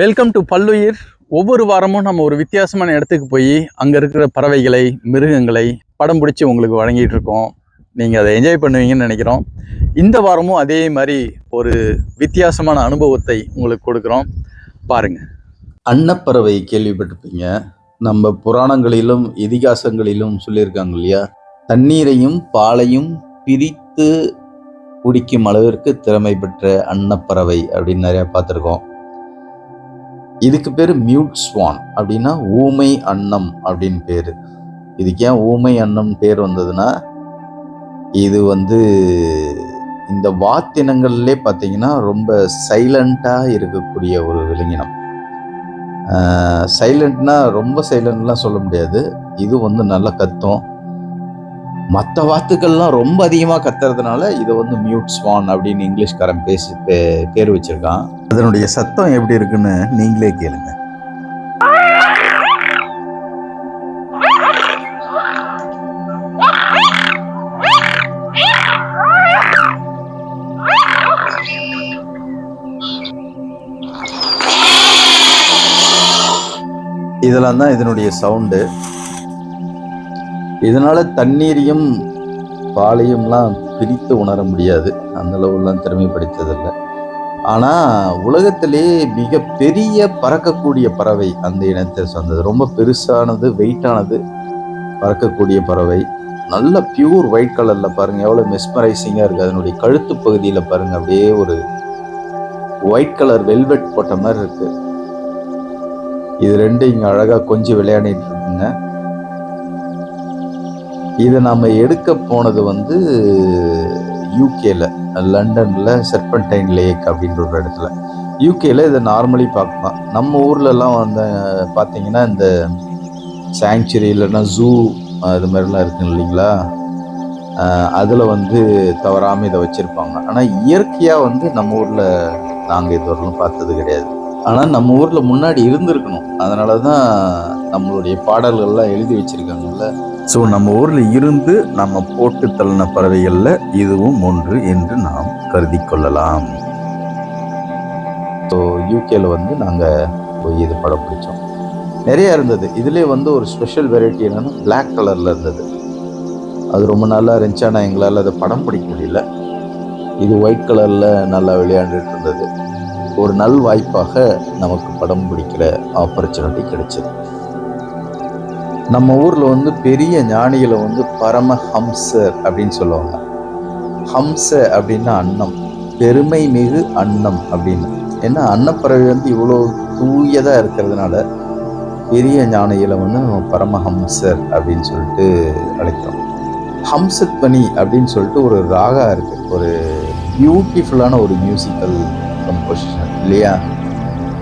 Welcome to பல்லுயிர். ஒவ்வொரு வாரமும் நம்ம ஒரு வித்தியாசமான இடத்துக்கு போய் அங்கே இருக்கிற பறவைகளை, மிருகங்களை படம் பிடிச்சி உங்களுக்கு வழங்கிட்டு இருக்கோம். நீங்கள் அதை என்ஜாய் பண்ணுவீங்கன்னு நினைக்கிறோம். இந்த வாரமும் அதே மாதிரி ஒரு வித்தியாசமான அனுபவத்தை உங்களுக்கு கொடுக்குறோம். பாருங்கள். அன்னப்பறவை கேள்விப்பட்டிருப்பீங்க. நம்ம புராணங்களிலும் இதிகாசங்களிலும் சொல்லியிருக்காங்க இல்லையா, தண்ணீரையும் பாலையும் பிரித்து குடிக்கும் அளவிற்கு திறமை பெற்ற அன்னப்பறவை அப்படின்னு நிறையா பார்த்துருக்கோம். இதுக்கு பேர் மியூட் ஸ்வான், அப்படின்னா ஊமை அன்னம் அப்படின்னு பேர். இதுக்கு ஏன் ஊமை அன்னம் பேர் வந்ததுன்னா, இது இந்த வாத்தினங்கள்லே பார்த்தீங்கன்னா ரொம்ப சைலண்ட்டாக இருக்கக்கூடிய ஒரு விலங்கினம். சைலண்ட்னா ரொம்ப சைலண்ட்லாம் சொல்ல முடியாது. இது நல்லா கத்தும். மற்ற வாத்துக்கள்லாம் ரொம்ப அதிகமாக கத்துறதுனால இதை மியூட் ஸ்வான் அப்படின்னு இங்கிலீஷ்காரன் பேர் வச்சிருக்கான். அதனுடைய சத்தம் எப்படி இருக்குன்னு நீங்களே கேளுங்க. இதெல்லாம் தான் இதனுடைய சவுண்டு. இதனால தண்ணீரையும் பாலையும்லாம் பிரித்து உணர முடியாது, அந்த அளவுலாம் திறமை படைத்ததில்லை. ஆனால் உலகத்திலே மிக பெரிய பறக்கக்கூடிய பறவை அந்த இனத்தை சார்ந்தது. ரொம்ப பெருசானது, வெயிட்டானது, பறக்கக்கூடிய பறவை. நல்ல பியூர் ஒயிட் கலரில் பாருங்கள், எவ்வளோ மெஸ்மரைசிங்காக இருக்குது. அதனுடைய கழுத்து பகுதியில் பாருங்கள், அப்படியே ஒரு ஒயிட் கலர் வெல்வெட் போட்ட மாதிரி இருக்குது. இது ரெண்டும் இங்கே அழகாக கொஞ்சம் விளையாடிட்டு இருக்குங்க. இதை நாம் எடுக்க போனது யூகேல, லண்டனில் செர்பன்டைன் லேக் அப்படின்ற ஒரு இடத்துல. யூகேல இதை நார்மலி பார்க்கலாம். நம்ம ஊர்லலாம் பார்த்தீங்கன்னா இந்த சாங்சுரி இல்லைன்னா ஜூ அது மாதிரிலாம் இருக்குங்க இல்லைங்களா, அதில் தவறாமல் இதை வச்சுருப்பாங்க. ஆனால் இயற்கையாக நம்ம ஊரில் நாங்கள் இதுவரையிலும் பார்த்தது கிடையாது. ஆனால் நம்ம ஊரில் முன்னாடி இருந்திருக்கணும். அதனால தான் நம்மளுடைய பாடல்கள்லாம் எழுதி வச்சுருக்காங்கல்ல. ஸோ நம்ம ஊரில் இருந்து நம்ம போட்டு தள்ளின பறவைகளில் இதுவும் ஒன்று என்று நாம் கருதி கொள்ளலாம். ஸோ யூகேல நாங்கள் போய் இது படம் பிடிச்சோம். நிறையா இருந்தது. இதுலேயே ஒரு ஸ்பெஷல் வெரைட்டி என்னென்னா பிளாக் கலரில் இருந்தது. அது ரொம்ப நல்லா இருந்துச்சு. ஆனால் எங்களால் அதை படம் பிடிக்க முடியல. இது ஒயிட் கலரில் நல்லா விளையாண்டுட்டு இருந்தது. ஒரு நல் வாய்ப்பாக நமக்கு படம் பிடிக்கிற ஆப்பர்ச்சுனிட்டி கிடைச்சது. நம்ம ஊரில் பெரிய ஞானிகளை பரமஹம்சர் அப்படின்னு சொல்லுவாங்க. ஹம்ச அப்படின்னா அன்னம், பெருமை மிகு அன்னம் அப்படின்னு. ஏன்னா அன்னப்பறவை இவ்வளோ தூயதாக இருக்கிறதுனால பெரிய ஞானிகளை நம்ம பரமஹம்சர் அப்படின்னு சொல்லிட்டு அழைக்கிறோம். ஹம்சத்வனி அப்படின்னு சொல்லிட்டு ஒரு ராகா இருக்குது, ஒரு பியூட்டிஃபுல்லான ஒரு மியூசிக்கல் கம்போசிஷன் இல்லையா.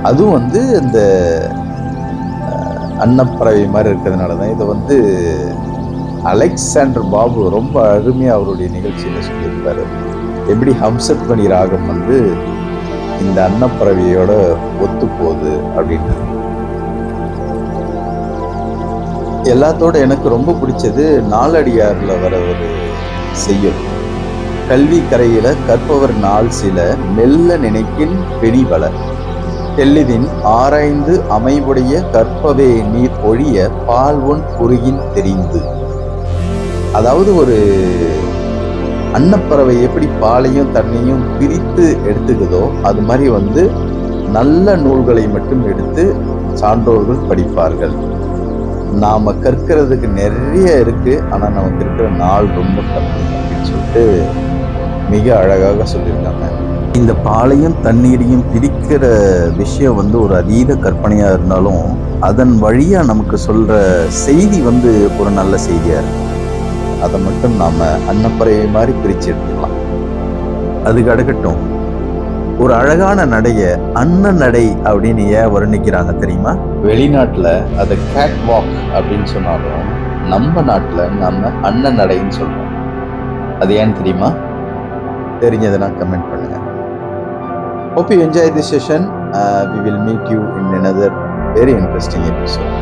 அதுவும் இந்த அன்னப்பறவை மாதிரி இருக்கிறதுனால தான் இதை அலெக்சாண்டர் பாபு ரொம்ப அருமையாக அவருடைய நிகழ்ச்சியில் சொல்லியிருப்பார். எப்படி ஹம்சத்வனி ராகம் இந்த அன்னப்பறவையோட ஒத்து போகுது அப்படின்னு. எல்லாத்தோட எனக்கு ரொம்ப பிடிச்சது நாலடியாரில் வர ஒரு செய்யுள். கல்வி கரையில கற்பவர் நாள் சில மெல்ல நினைக்கின் பெணிபல தெல்லிதின் ஆராய்ந்து அமைவுடைய கற்பவே நீர் ஒழிய பால்வொன் குறுகின் தெரிந்து. அதாவது ஒரு அன்னப்பறவை எப்படி பாலையும் தண்ணியும் பிரித்து எடுத்துக்குதோ அது மாதிரி நல்ல நூல்களை மட்டும் எடுத்து சான்றோர்கள் படிப்பார்கள். நாம கற்கிறதுக்கு நிறைய இருக்கு, ஆனா நமக்கு இருக்கிற நாள் ரொம்ப கம்மி அப்படின்னு சொல்லிட்டு மிக அழகாக சொல்லியிருக்காங்க. இந்த பாலையும் தண்ணீரையும் பிரிக்கிற விஷயம் ஒரு அதீத கற்பனையாக இருந்தாலும் அதன் வழியாக நமக்கு சொல்கிற செய்தி ஒரு நல்ல செய்தியாக இருக்கும். அதை மட்டும் நாம் அன்னப்பறவை மாதிரி பிரித்து எடுத்துக்கலாம். அதுக்கு அடுக்கட்டும், ஒரு அழகான நடைய அன்ன நடை அப்படின்னு ஏன் வர்ணிக்கிறாங்க தெரியுமா? வெளிநாட்டில் அதை கேட் வாக் அப்படின்னு சொன்னாலும் நம்ம நாட்டில் நம்ம அன்ன நடைன்னு சொல்கிறோம். அது ஏன்னு தெரியுமா? தெரிஞ்சதுன்னா கமெண்ட் பண்ணுங்க. Hope you enjoy this session. We will meet you in another very interesting episode.